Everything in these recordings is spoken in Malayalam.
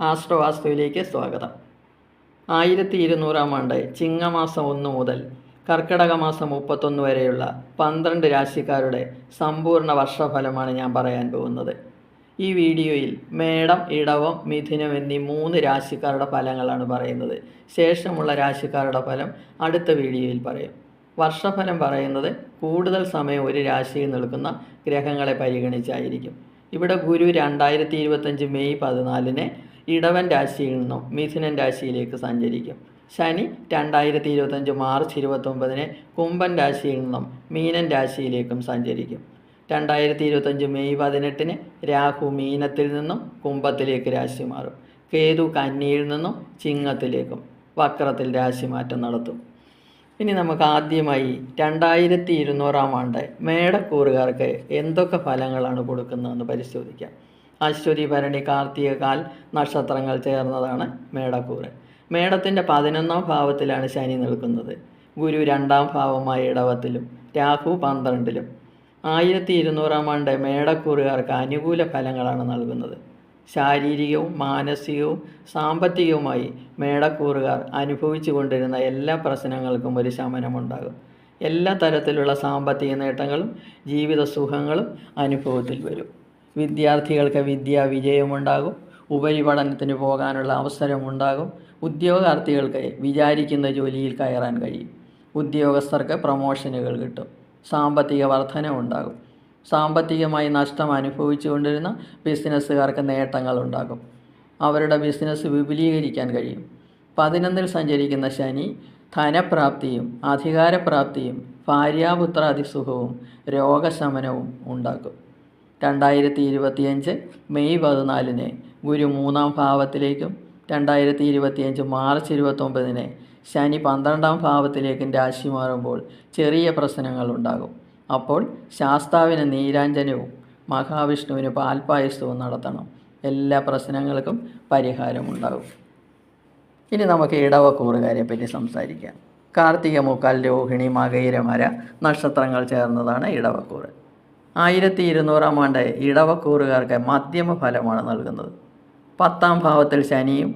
ആസ്ട്രോവാസ്തുവിലേക്ക് സ്വാഗതം. 1200 ആണ്ട് ചിങ്ങമാസം 1 മുതൽ കർക്കിടക മാസം 31 വരെയുള്ള 12 രാശിക്കാരുടെ സമ്പൂർണ്ണ വർഷഫലമാണ് ഞാൻ പറയാൻ പോകുന്നത്. ഈ വീഡിയോയിൽ മേടം, ഇടവം, മിഥുനം എന്നീ 3 രാശിക്കാരുടെ ഫലങ്ങളാണ് പറയുന്നത്. ശേഷമുള്ള രാശിക്കാരുടെ ഫലം അടുത്ത വീഡിയോയിൽ പറയും. വർഷഫലം പറയുന്നത് കൂടുതൽ സമയം ഒരു രാശിയിൽ നിൽക്കുന്ന ഗ്രഹങ്ങളെ പരിഗണിച്ചായിരിക്കും. ഇവിടെ ഗുരു 2025 മെയ് 14 ഇടവൻ രാശിയിൽ നിന്നും മിഥുനൻ രാശിയിലേക്ക് സഞ്ചരിക്കും. ശനി 2025 മാർച്ച് 29 കുംഭൻ രാശിയിൽ നിന്നും മീനൻ രാശിയിലേക്കും സഞ്ചരിക്കും. 2025 മെയ് 18 രാഹു മീനത്തിൽ നിന്നും കുംഭത്തിലേക്ക് രാശി മാറും. കേതു കന്നിയിൽ നിന്നും ചിങ്ങത്തിലേക്കും വക്രത്തിൽ രാശിമാറ്റം നടത്തും. ഇനി നമുക്ക് ആദ്യമായി 2200 ആണ്ട് മേടക്കൂറുകാർക്ക് എന്തൊക്കെ ഫലങ്ങളാണ് കൊടുക്കുന്നതെന്ന് പരിശോധിക്കാം. അശ്വതി, ഭരണി, കാർത്തിക, കാൽ നക്ഷത്രങ്ങൾ ചേർന്നതാണ് മേടക്കൂറ്. മേടത്തിൻ്റെ 11ാം ഭാവത്തിലാണ് ശനി നിൽക്കുന്നത്. ഗുരു 2ാം ഭാവമായ ഇടവത്തിലും രാഹു 12ലും. 1200 ആണ്ട് മേടക്കൂറുകാർക്ക് അനുകൂല ഫലങ്ങളാണ് നൽകുന്നത്. ശാരീരികവും മാനസികവും സാമ്പത്തികവുമായി മേടക്കൂറുകാർ അനുഭവിച്ചു കൊണ്ടിരുന്ന എല്ലാ പ്രശ്നങ്ങൾക്കും ഒരു ശമനമുണ്ടാകും. എല്ലാ തരത്തിലുള്ള സാമ്പത്തിക നേട്ടങ്ങളും ജീവിത സുഖങ്ങളും അനുഭവത്തിൽ വരും. വിദ്യാർത്ഥികൾക്ക് വിദ്യാ വിജയമുണ്ടാകും. ഉപരിപഠനത്തിന് പോകാനുള്ള അവസരമുണ്ടാകും. ഉദ്യോഗാർത്ഥികൾക്ക് വിചാരിക്കുന്ന ജോലിയിൽ കയറാൻ കഴിയും. ഉദ്യോഗസ്ഥർക്ക് പ്രമോഷനുകൾ കിട്ടും. സാമ്പത്തിക വർധനവുണ്ടാകും. സാമ്പത്തികമായി നഷ്ടം അനുഭവിച്ചു കൊണ്ടിരുന്ന ബിസിനസ്സുകാർക്ക് നേട്ടങ്ങളുണ്ടാകും. അവരുടെ ബിസിനസ് വിപുലീകരിക്കാൻ കഴിയും. 11ൽ സഞ്ചരിക്കുന്ന ശനി ധനപ്രാപ്തിയും അധികാരപ്രാപ്തിയും ഭാര്യാപുത്രാദിസുഖവും രോഗശമനവും ഉണ്ടാക്കും. 2025 മെയ് 14 ഗുരു 3ാം ഭാവത്തിലേക്കും 2025 മാർച്ച് 29 ശനി 12ാം ഭാവത്തിലേക്കും രാശി മാറുമ്പോൾ ചെറിയ പ്രശ്നങ്ങളുണ്ടാകും. അപ്പോൾ ശാസ്താവിന് നീരാഞ്ജനവും മഹാവിഷ്ണുവിന് പാൽപ്പായസവും നടത്തണം. എല്ലാ പ്രശ്നങ്ങൾക്കും പരിഹാരമുണ്ടാകും. ഇനി നമുക്ക് ഇടവക്കൂറുകാരെ പറ്റി സംസാരിക്കാം. കാർത്തിക, മുക്കാൽ, രോഹിണി, മകയിരമര നക്ഷത്രങ്ങൾ ചേർന്നതാണ് ഇടവക്കൂറ്. 1200 ആണ്ട് ഇടവക്കൂറുകാർക്ക് മധ്യമ ഫലമാണ് നൽകുന്നത്. 10ാം ഭാവത്തിൽ ശനിയും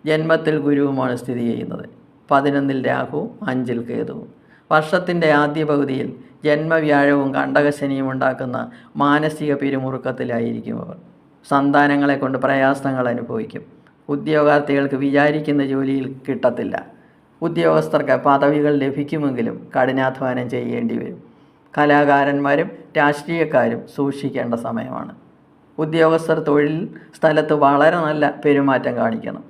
ജന്മത്തിൽ ഗുരുവുമാണ് സ്ഥിതി ചെയ്യുന്നത്. 11ൽ രാഹു, 5ൽ കേതുവും. വർഷത്തിൻ്റെ ആദ്യ പകുതിയിൽ ജന്മവ്യാഴവും കണ്ടകശനിയും ഉണ്ടാക്കുന്ന മാനസിക പിരിമുറുക്കത്തിലായിരിക്കും അവർ. സന്താനങ്ങളെ കൊണ്ട് പ്രയാസങ്ങൾ അനുഭവിക്കും. ഉദ്യോഗാർത്ഥികൾക്ക് വിചാരിക്കുന്ന ജോലിയിൽ കിട്ടത്തില്ല. ഉദ്യോഗസ്ഥർക്ക് പദവികൾ ലഭിക്കുമെങ്കിലും കഠിനാധ്വാനം ചെയ്യേണ്ടി വരും. കലാകാരന്മാരും രാഷ്ട്രീയക്കാരും സൂക്ഷിക്കേണ്ട സമയമാണ്. ഉദ്യോഗസ്ഥർ തൊഴിൽ സ്ഥലത്ത് വളരെ നല്ല പെരുമാറ്റം കാണിക്കണം.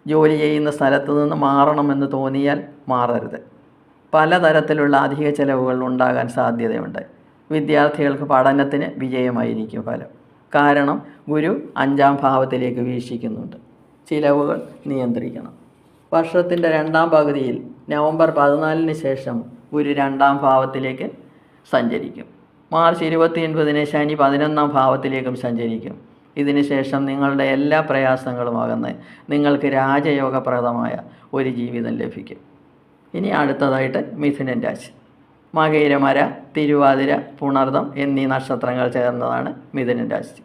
ജോലി ചെയ്യുന്ന സ്ഥലത്ത് നിന്ന് മാറണമെന്ന് തോന്നിയാൽ മാറരുത്. പലതരത്തിലുള്ള അധിക ചെലവുകൾ ഉണ്ടാകാൻ സാധ്യതയുണ്ട്. വിദ്യാർത്ഥികൾക്ക് പഠനത്തിന് വിജയമായിരിക്കും ഫലം. കാരണം ഗുരു 5ാം ഭാവത്തിലേക്ക് വീക്ഷിക്കുന്നുണ്ട്. ചിലവുകൾ നിയന്ത്രിക്കണം. വർഷത്തിൻ്റെ 2ാം പകുതിയിൽ നവംബർ 14 ശേഷം ഗുരു 2ാം ഭാവത്തിലേക്ക് സഞ്ചരിക്കും. മാർച്ച് 29 ശനി 11ാം ഭാവത്തിലേക്കും സഞ്ചരിക്കും. ഇതിനുശേഷം നിങ്ങളുടെ എല്ലാ പ്രയാസങ്ങളും അകന്ന് നിങ്ങൾക്ക് രാജയോഗപ്രദമായ ഒരു ജീവിതം ലഭിക്കും. ഇനി അടുത്തതായിട്ട് മിഥുനൻ രാശി. മകയിരമര, തിരുവാതിര, പുണർദം എന്നീ നക്ഷത്രങ്ങൾ ചേർന്നതാണ് മിഥുനൻ രാശി.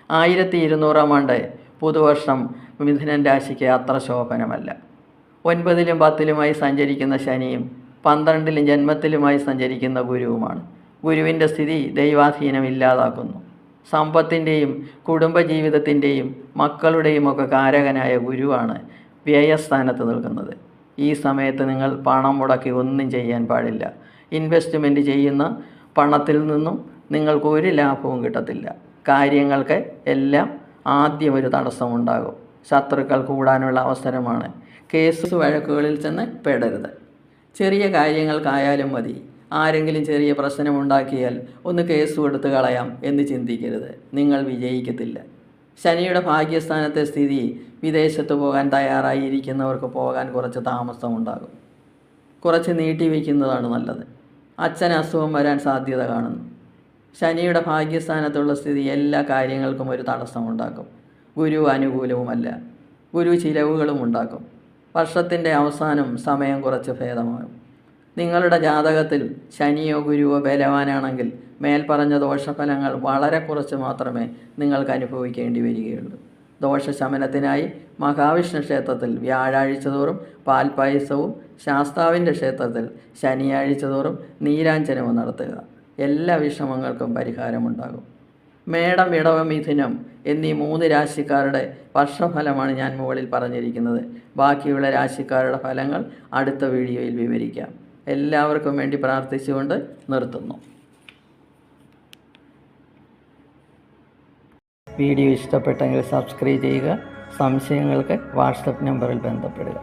1200 ആണ്ട് പുതുവർഷം മിഥുനൻ രാശിക്ക് അത്ര ശോഭനമല്ല. 9ലും 10ലുമായി സഞ്ചരിക്കുന്ന ശനിയും 12ലും ജന്മത്തിലുമായി സഞ്ചരിക്കുന്ന ഗുരുവുമാണ്. ഗുരുവിൻ്റെ സ്ഥിതി ദൈവാധീനം ഇല്ലാതാക്കുന്നു. സമ്പത്തിൻ്റെയും കുടുംബജീവിതത്തിൻ്റെയും മക്കളുടെയും ഒക്കെ കാരകനായ ഗുരുവാണ് വ്യയസ്ഥാനത്ത് നിൽക്കുന്നത്. ഈ സമയത്ത് നിങ്ങൾ പണം മുടക്കി ഒന്നും ചെയ്യാൻ പാടില്ല. ഇൻവെസ്റ്റ്മെൻറ്റ് ചെയ്യുന്ന പണത്തിൽ നിന്നും നിങ്ങൾക്ക് ഒരു ലാഭവും കിട്ടത്തില്ല. കാര്യങ്ങൾക്ക് എല്ലാം ആദ്യം ഒരു തടസ്സമുണ്ടാകും. ശത്രുക്കൾ കൂടാനുള്ള അവസരമാണ്. കേസ് വഴക്കുകളിൽ ചെന്ന് പെടരുത്. ചെറിയ കാര്യങ്ങൾക്കായാലും മതി. ആരെങ്കിലും ചെറിയ പ്രശ്നമുണ്ടാക്കിയാൽ ഒന്ന് കേസ് കൊടുത്ത് കളയാം എന്ന് ചിന്തിക്കരുത്. നിങ്ങൾ വിജയിക്കത്തില്ല. ശനിയുടെ ഭാഗ്യസ്ഥാനത്തെ സ്ഥിതി വിദേശത്ത് പോകാൻ തയ്യാറായിരിക്കുന്നവർക്ക് പോകാൻ കുറച്ച് താമസമുണ്ടാകും. കുറച്ച് നീട്ടിവെക്കുന്നതാണ് നല്ലത്. അച്ഛന് അസുഖം വരാൻ സാധ്യത കാണുന്നു. ശനിയുടെ ഭാഗ്യസ്ഥാനത്തുള്ള സ്ഥിതി എല്ലാ കാര്യങ്ങൾക്കും ഒരു തടസ്സമുണ്ടാക്കും. ഗുരു അനുകൂലവുമല്ല. ഗുരു ചിലവുകളും ഉണ്ടാക്കും. വർഷത്തിൻ്റെ അവസാനം സമയം കുറച്ച് ഭേദമാകും. നിങ്ങളുടെ ജാതകത്തിൽ ശനിയോ ഗുരുവോ ബലവാനാണെങ്കിൽ മേൽപ്പറഞ്ഞ ദോഷഫലങ്ങൾ വളരെ കുറച്ച് മാത്രമേ നിങ്ങൾക്ക് അനുഭവിക്കേണ്ടി വരികയുള്ളൂ. ദോഷശമനത്തിനായി മഹാവിഷ്ണു ക്ഷേത്രത്തിൽ വ്യാഴാഴ്ച തോറും പാൽപ്പായസവും, ശാസ്താവിൻ്റെ ക്ഷേത്രത്തിൽ ശനിയാഴ്ച തോറും നീരാഞ്ജനവും നടത്തുക. എല്ലാ വിഷമങ്ങൾക്കും പരിഹാരമുണ്ടാകും. മേടം, ഇടവം, മിഥുനം എന്നീ 3 രാശിക്കാരുടെ വർഷഫലമാണ് ഞാൻ മുകളിൽ പറഞ്ഞിരിക്കുന്നത്. ബാക്കിയുള്ള രാശിക്കാരുടെ ഫലങ്ങൾ അടുത്ത വീഡിയോയിൽ വിവരിക്കാം. എല്ലാവർക്കും വേണ്ടി പ്രാർത്ഥിച്ചുകൊണ്ട് നിർത്തുന്നു. വീഡിയോ ഇഷ്ടപ്പെട്ടെങ്കിൽ സബ്സ്ക്രൈബ് ചെയ്യുക. സംശയങ്ങൾക്ക് വാട്സപ്പ് നമ്പറിൽ ബന്ധപ്പെടുക.